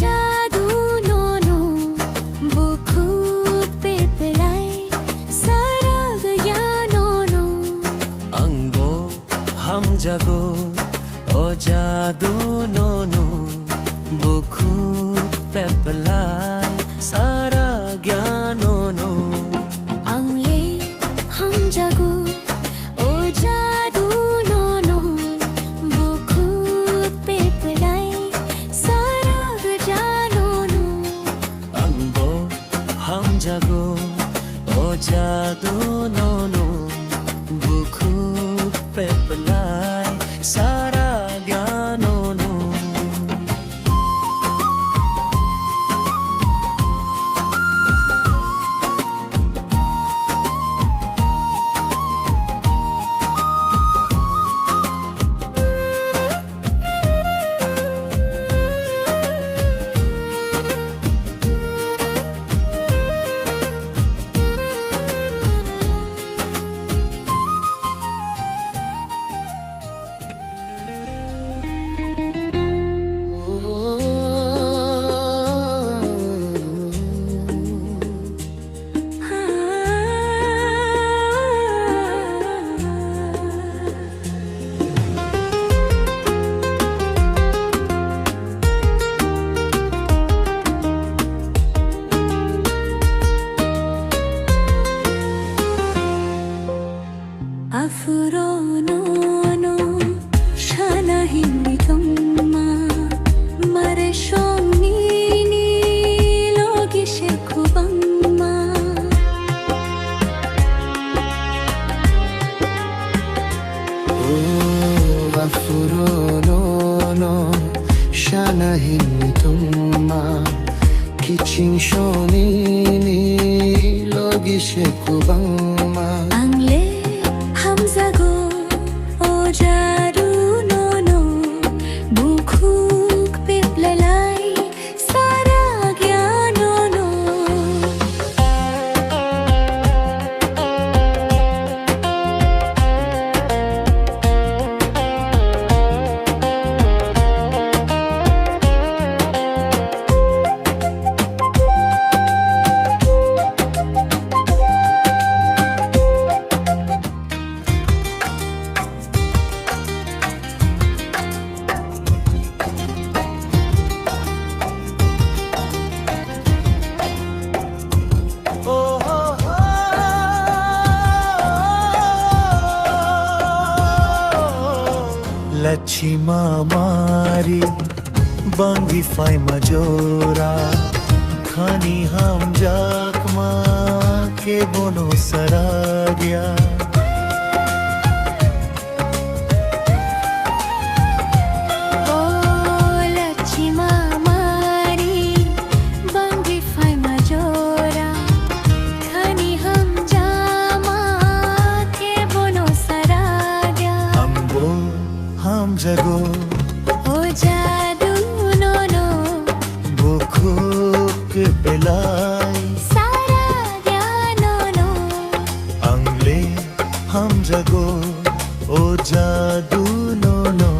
जादू नोनो बुकु पे पिलाई सारा गया नोनो अंगो हम जगो ओ जादू नोनो बुकु पे पिलाई सारा ज्ञान नोनो अंगले हम जगो ओ जादू नोनो बुकु पे पिलाई सारा गया नोनो अंगो हम जगो ओ जादू नोनो बुकु पे पिलाई सारा ज्ञान नोनो 아프로노노 샤나힌니 tomma 마레숑니니 로기셰 쿠밤마 Afuronono shanahin tumma kichin shonini logishe kubangma 앙레 함자고 오 자두 노노 부쿡 삐플라라이 사라갸 노노 लच्छी मारी बांगी फाई मजोरा खानी हम जाकमा के बोनो सरा गया ओ लच्छिमा मारी बंगी फाई मजोरा खानी हम जामा के बोनो सराग्या अंगो हम जगो ओ जादू नोनो बुकु के पिलाई सारा ज्ञान नोनो अंगले हम जगो ओ जादू नोनो